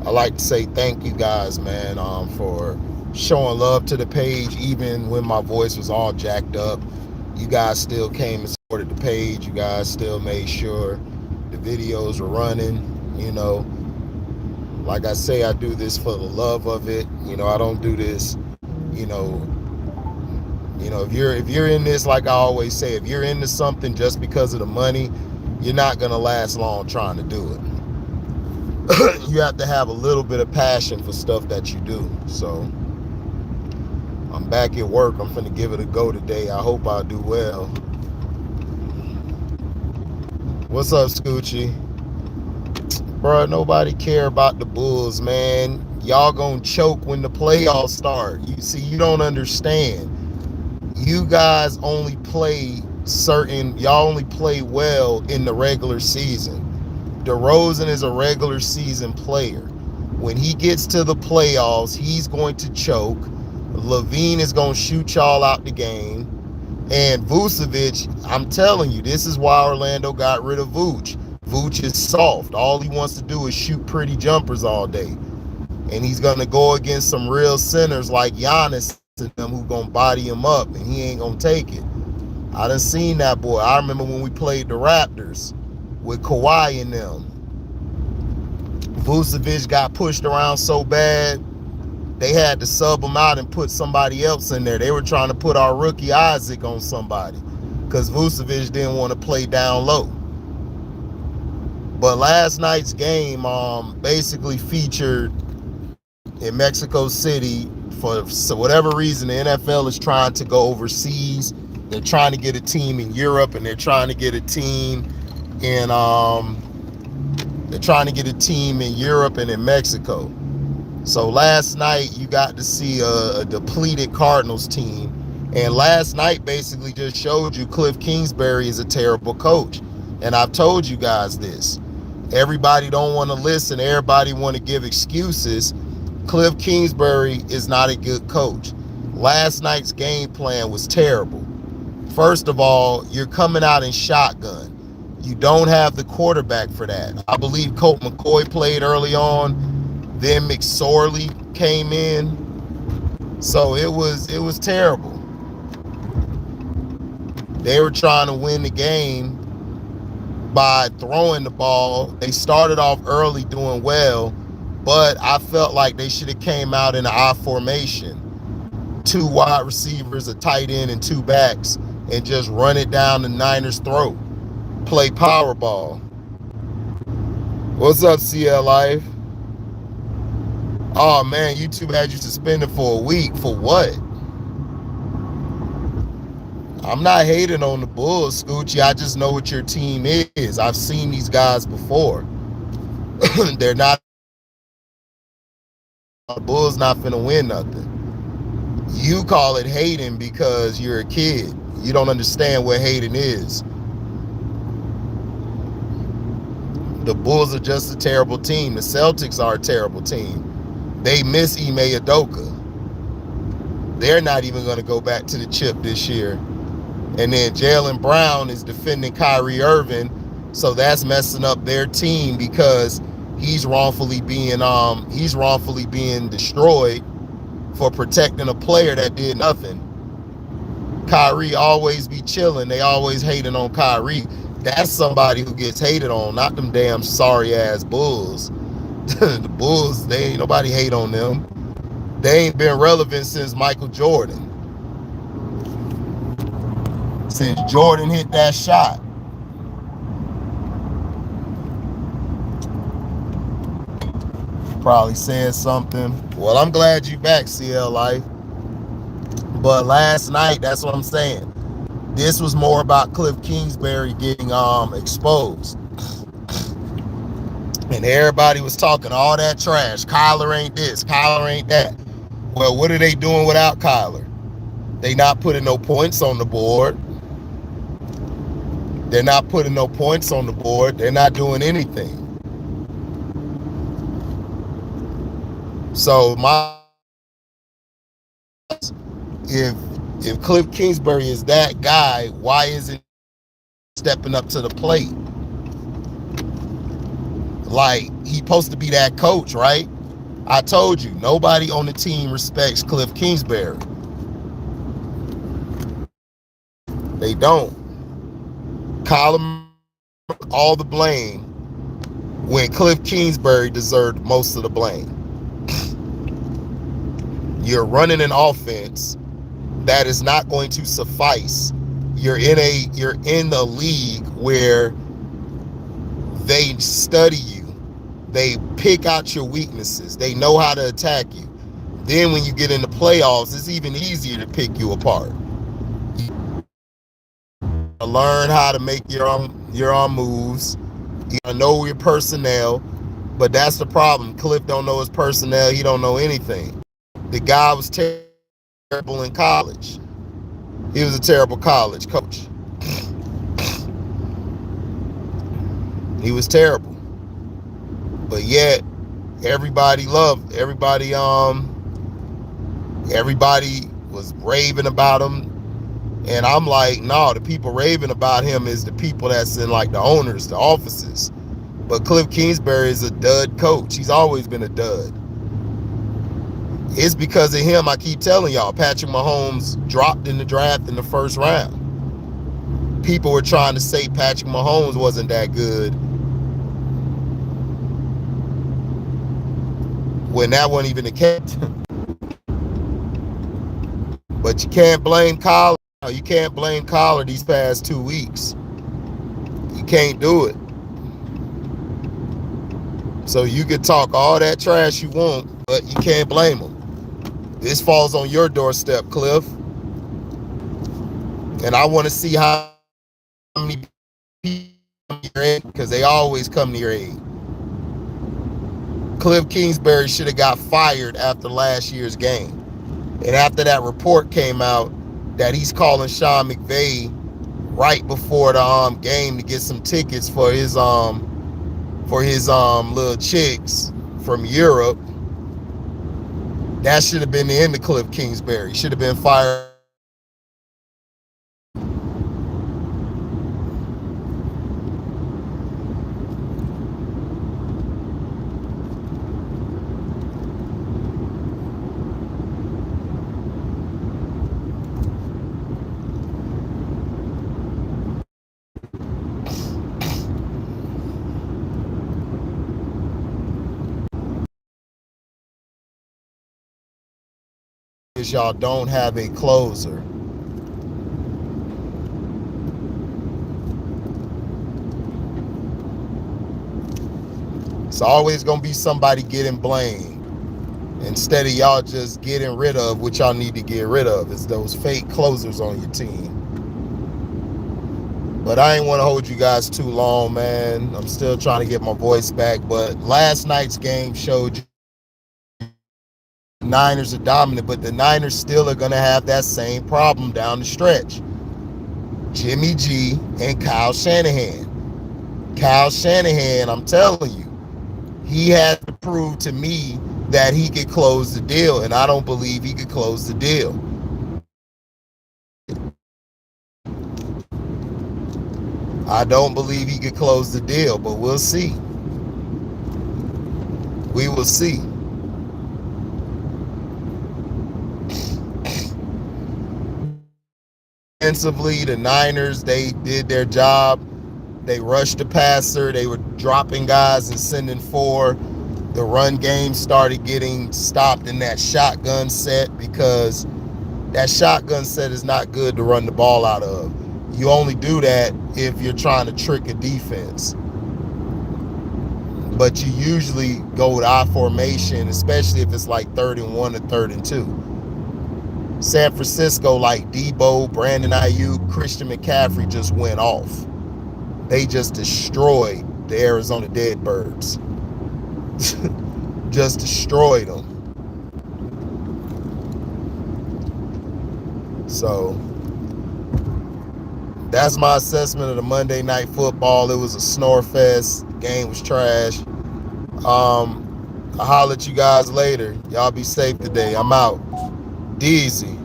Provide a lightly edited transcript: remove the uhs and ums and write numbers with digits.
I like to say thank you guys, man, for showing love to the page, even when my voice was all jacked up. You guys still came and supported the page. You guys still made sure the videos were running. You know, like I say, I do this for the love of it. I don't do this. You know, if you're in this, like I always say, if you're into something just because of the money, you're not gonna last long trying to do it. You have to have a little bit of passion for stuff that you do. So I'm back at work. I'm finna give it a go today. I hope I do well. What's up, Scoochie? Bro, nobody care about the Bulls, man. Y'all gonna choke when the playoffs start. You see, you don't understand. You guys only play y'all only play well in the regular season. DeRozan is a regular season player. When he gets to the playoffs, he's going to choke. Levine is going to shoot y'all out the game. And Vucevic, I'm telling you, this is why Orlando got rid of Vooch. Vooch is soft. All he wants to do is shoot pretty jumpers all day. And he's going to go against some real centers like Giannis and them who going to body him up, and he ain't going to take it. I done seen that boy. I remember when we played the Raptors with Kawhi and them. Vucevic got pushed around so bad, they had to sub him out and put somebody else in there. They were trying to put our rookie Isaac on somebody because Vucevic didn't want to play down low. But last night's game basically featured in Mexico City. For whatever reason, the NFL is trying to go overseas. They're trying to get a team in Europe, and they're trying to get a team in Europe and in Mexico. So last night you got to see a depleted Cardinals team, and last night basically just showed you Cliff Kingsbury is a terrible coach. And I've told you guys this. Everybody don't want to listen. Everybody want to give excuses. Cliff Kingsbury is not a good coach. Last night's game plan was terrible. First of all, you're coming out in shotgun. You don't have the quarterback for that. I believe Colt McCoy played early on. Then McSorley came in. So it was terrible. They were trying to win the game by throwing the ball. They started off early doing well, but I felt like they should have came out in an I formation. 2 wide receivers, a tight end, and 2 backs, and just run it down the Niners' throat. Play power ball. What's up, CL Life? Oh man, YouTube had you suspended for a week. For what? I'm not hating on the Bulls, Scoochie. I just know what your team is. I've seen these guys before. They're not. The Bulls not finna win nothing. You call it hating because you're a kid. You don't understand what hating is. The Bulls are just a terrible team. The Celtics are a terrible team. They miss Ime Udoka. They're not even going to go back to the chip this year. And then Jaylen Brown is defending Kyrie Irving, so that's messing up their team because he's wrongfully being destroyed for protecting a player that did nothing. Kyrie always be chilling. They always hating on Kyrie. That's somebody who gets hated on, not them damn sorry ass Bulls. The Bulls, they ain't nobody hate on them. They ain't been relevant since Michael Jordan. Since Jordan hit that shot. Probably said something. Well, I'm glad you back, CL Life. But last night, that's what I'm saying. This was more about Cliff Kingsbury getting exposed. And everybody was talking all that trash. Kyler ain't this, Kyler ain't that. Well, what are they doing without Kyler? They not putting no points on the board. They're not putting no points on the board. They're not doing anything. So if Cliff Kingsbury is that guy, why isn't he stepping up to the plate? Like, he supposed to be that coach, right? I told you, nobody on the team respects Cliff Kingsbury. They don't. Kyle all the blame when Cliff Kingsbury deserved most of the blame. You're running an offense that is not going to suffice. You're in the league where they study you. They pick out your weaknesses. They know how to attack you. Then when you get in the playoffs, it's even easier to pick you apart. You learn how to make your own moves. You gotta know your personnel. But that's the problem. Cliff don't know his personnel. He don't know anything. The guy was terrible in college. He was a terrible college coach. He was terrible. But yet, everybody was raving about him. And I'm like, no, the people raving about him is the people that's in like the owners, the offices. But Cliff Kingsbury is a dud coach. He's always been a dud. It's because of him, I keep telling y'all, Patrick Mahomes dropped in the draft in the first round. People were trying to say Patrick Mahomes wasn't that good when that wasn't even the case. But you can't blame Collar. You can't blame Collar these past 2 weeks. You can't do it. So you can talk all that trash you want, but you can't blame him. This falls on your doorstep, Cliff. And I want to see how many people come to your aid, because they always come to your aid. Cliff Kingsbury should have got fired after last year's game. And after that report came out that he's calling Sean McVay right before the game to get some tickets for his little chicks from Europe, that should have been the end of Cliff Kingsbury. Should have been fired. Because y'all don't have a closer. It's always going to be somebody getting blamed instead of y'all just getting rid of what y'all need to get rid of. It's those fake closers on your team. But I ain't want to hold you guys too long, man. I'm still trying to get my voice back. But last night's game showed you the Niners are dominant, but the Niners still are going to have that same problem down the stretch. Jimmy G and Kyle Shanahan. Kyle Shanahan, I'm telling you, he has to prove to me that he could close the deal, and I don't believe he could close the deal. I don't believe he could close the deal, but we'll see. We will see. Offensively, the Niners, they did their job. They rushed the passer. They were dropping guys and sending four. The run game started getting stopped in that shotgun set, because that shotgun set is not good to run the ball out of. You only do that if you're trying to trick a defense. But you usually go with I formation, especially if it's like 3rd and 1 or 3rd and 2. San Francisco, like Debo, Brandon Ayuk, Christian McCaffrey just went off. They just destroyed the Arizona Dedbirds. Just destroyed them. So that's my assessment of the Monday Night Football. It was a snore fest. The game was trash. I'll holler at you guys later. Y'all be safe today. I'm out. Deezy.